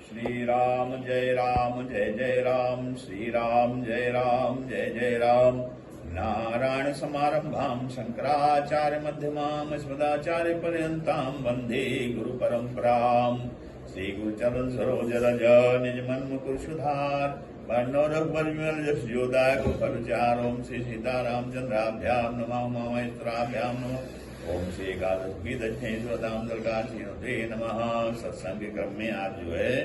श्री राम जय जय राम, श्री राम जय जय राम। नारायण समारंभां शंकराचार्य मध्यमां अस्मदाचार्य पर्यन्तां वन्दे गुरु परंपरां। श्री गुरुचरण सरोज रज निज मन मुकुर सुधार, वर्णो रघुबर विमल जस जोदायक फलचार। ओम श्री सीतारामचंद्राभ्यां नमः महेश्वराभ्यां नमः। ओम श्री एकादश की दक्षिणेश्वरदाम दलकाशीनते नमः। सत्संग के क्रम में आज जो है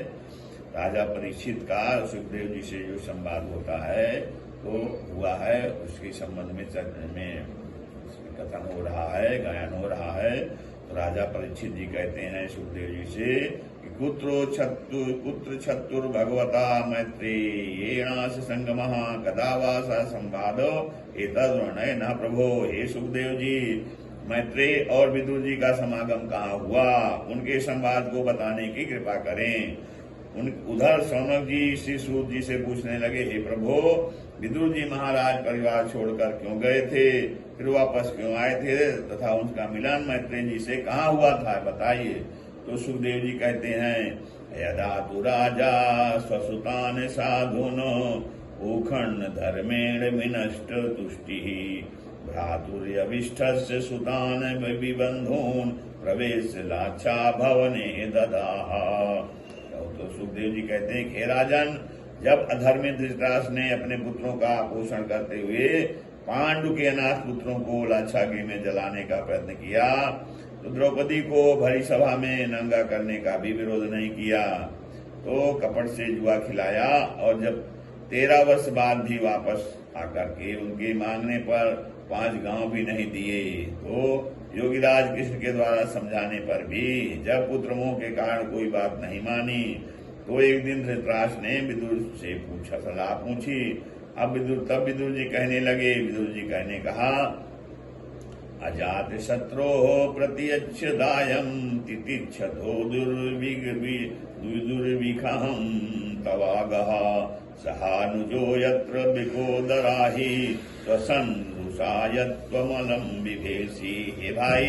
राजा परीक्षित का सुखदेव जी से जो संवाद होता है तो हुआ है, उसके संबंध में कथन हो रहा है, गायन हो रहा है। तो राजा परीक्षित जी कहते हैं सुखदेव जी से कि कुत्र छत्तुर भगवता मैत्री येणास संगमः कदा वा स संवादो एतद्वर्णय न प्रभो। हे सुखदेव जी, मैत्रेय और विदुर जी का समागम कहाँ हुआ, उनके संवाद को बताने की कृपा करें। उधर शौनक जी श्री सूत जी से पूछने लगे, हे प्रभो, विदुर जी महाराज परिवार छोड़कर क्यों गए थे, फिर वापस क्यों आए थे, तथा उनका मिलन मैत्रेय जी से कहाँ हुआ था, बताइए। तो सुखदेव जी कहते हैं, यदा तु राजा स्वसुतान साधुन उखंड धर्मेण विनष्ट तुष्टि भ्रातुर्यविष्ठस्य सुतान विबंधून प्रवेश लाच्छा भवने ददाह। तो सुखदेव जी कहते हैं, हे राजन, जब अधर्मी धृतराष्ट्र ने अपने पुत्रों का पोषण करते हुए पांडु के अनाथ पुत्रों को लाच्छाग्नि में जलाने का प्रयत्न किया तो द्रौपदी को भरी सभा में नंगा करने का भी विरोध नहीं किया, तो कपट से जुआ खिलाया। और जब 13 वर्ष बाद भी वापस आकर के उनके मांगने पर 5 गांव भी नहीं दिए, तो योगीराज कृष्ण के द्वारा समझाने पर भी जब पुत्र मोह के कारण कोई बात नहीं मानी, तो एक दिन धृतराष्ट्र ने विदुर से सलाह पूछी। अब विदुर जी कहने लगे, विदुर जी कहने कहा, अजात शत्रो प्रत्यक्षदायं तितिक्षतो दुर्विखहं तवागः सहानुजो यत्र विकोदराहि स्वसन्रुषायत्वमलं विभेषि। हे भाई,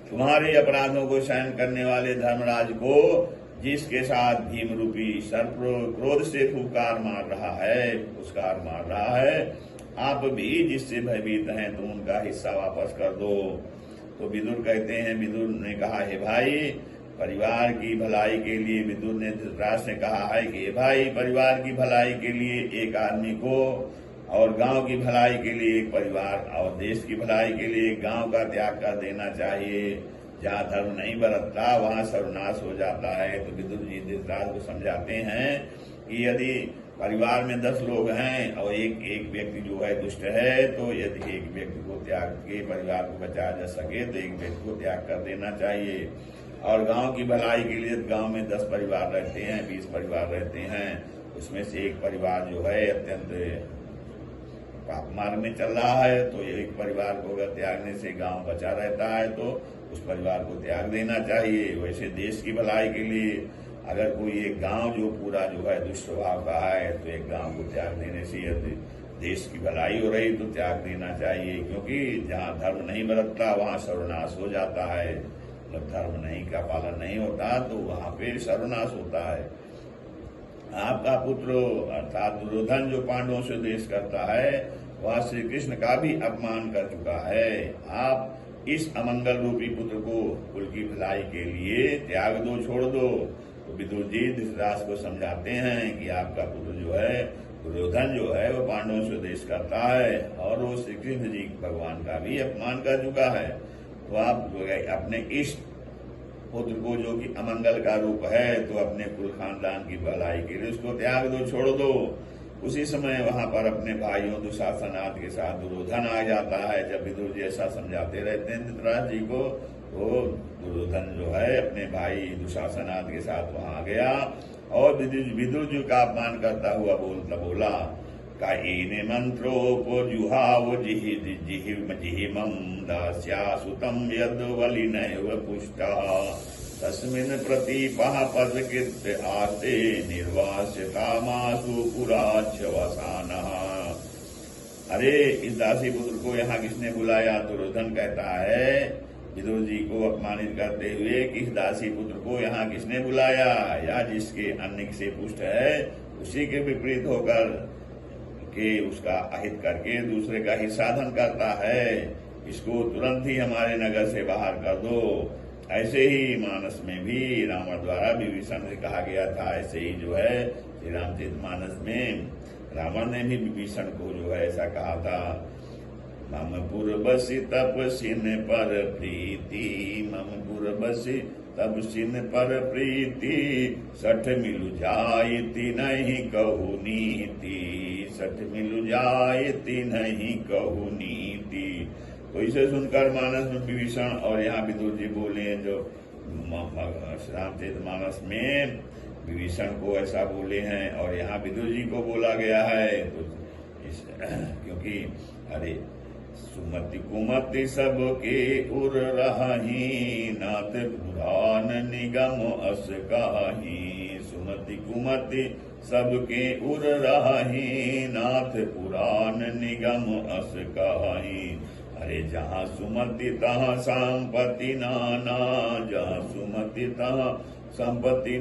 तुम्हारे अपराधों को सहन करने वाले धर्मराज को जिसके साथ भीम रूपी सर्प क्रोध से फुकार मार रहा है, आप भी जिससे भयभीत हैं तो उनका हिस्सा वापस कर दो। तो विदुर कहते हैं, विदुर ने कहा, हे भाई, परिवार की भलाई के लिए, विदुर ने धृतराष्ट्र ने कहा है कि भाई, परिवार की भलाई के लिए एक आदमी को और गांव की भलाई के लिए एक परिवार और देश की भलाई के लिए एक गांव का त्याग कर देना चाहिए। जहाँ धर्म नहीं बरतता वहाँ सर्वनाश हो जाता है। तो विदुर जी धृतराष्ट्र को समझाते हैं कि यदि परिवार में 10 लोग हैं और एक व्यक्ति जो है दुष्ट है, तो यदि एक व्यक्ति को त्याग के परिवार को बचाया जा सके तो एक व्यक्ति को त्याग कर देना चाहिए। और गांव की भलाई के लिए गांव में 10 परिवार रहते हैं, 20 परिवार रहते हैं, उसमें से एक परिवार जो है अत्यंत पाप मार्ग में चल रहा है, तो एक परिवार को अगर त्यागने से गांव बचा रहता है तो उस परिवार को त्याग देना चाहिए। वैसे देश की भलाई के लिए अगर कोई एक गांव जो पूरा जो है दुष्ट स्वभाव का है, तो एक गांव को त्याग देने से यदि देश की भलाई हो रही तो त्याग देना चाहिए, क्योंकि जहाँ धर्म नहीं बरतता वहाँ सर्वनाश हो जाता है। जब धर्म नहीं का पालन नहीं होता तो वहाँ पे सर्वनाश होता है। आपका पुत्र अर्थात दुर्योधन जो पांडवों से द्वेष करता है, वह श्री कृष्ण का भी अपमान कर चुका है। आप इस अमंगल रूपी पुत्र को कुल की भलाई के लिए त्याग दो, छोड़ दो। तो विदुर जी धृतराष्ट्र को समझाते हैं कि आपका पुत्र जो है दुर्योधन जो है वो पांडवों से द्वेष करता है और वो श्री कृष्ण जी भगवान का भी अपमान कर चुका है। तो आप अपने इष्ट पुत्र को जो कि अमंगल का रूप है, तो अपने कुल खानदान की भलाई के लिए उसको त्याग दो, छोड़ दो। उसी समय वहां पर अपने भाइयों दुशासनाद के साथ दुर्योधन आ जाता है। जब विदुर जी ऐसा समझाते रहते हैं धृतराष्ट्र जी को, तो दुर्योधन जो है अपने भाई दुशासनाद के साथ वहां गया और विदुर जी का अपमान करता हुआ बोला, कायेने मंत्रोपजुहाव जिहिमं दास्यासुतं यद्वलिनैव पुष्टः तस्मिन् प्रतिपः पदकृत्य आस्ते निर्वास्य कामासु पुराच्छवसानः। अरे, इस दासी पुत्र को यहाँ किसने बुलाया? दुर्योधन कहता है विदुर जी को अपमानित करते हुए किस दासी पुत्र को यहाँ किसने बुलाया, या जिसके अन्न से पुष्ट है उसी के विपरीत होकर के उसका अहित करके दूसरे का हित साधन करता है, इसको तुरंत ही हमारे नगर से बाहर कर दो। ऐसे ही मानस में भी रावण द्वारा विभीषण से कहा गया था। ऐसे ही जो है श्री रामचरितमानस में रावण ने भी विभीषण को जो है ऐसा कहा था, मम पुरबसि तपसिन पर प्रीति, मम पुरबसि तपसिन पर प्रीति, सठ मिलु जायति नहीं कहु नीति, सठ मिलु जायति नहीं कहु नीति। तो इसे सुनकर मानस में विभीषण और यहाँ विदुर जी बोले, जो रामचरितमानस में विभीषण को ऐसा बोले हैं और यहाँ विदुर जी को बोला गया है। तो क्योंकि अरे सुमति कुमति सबके उर रही, नाथ पुराण निगम अस काही, सुमति कुमति सबके उर रही, नाथ पुराण निगम अस काही। अरे जहाँ सुमति तहाँ संपत्ति नाना, जहाँ सुमति तहाँ संपत्ति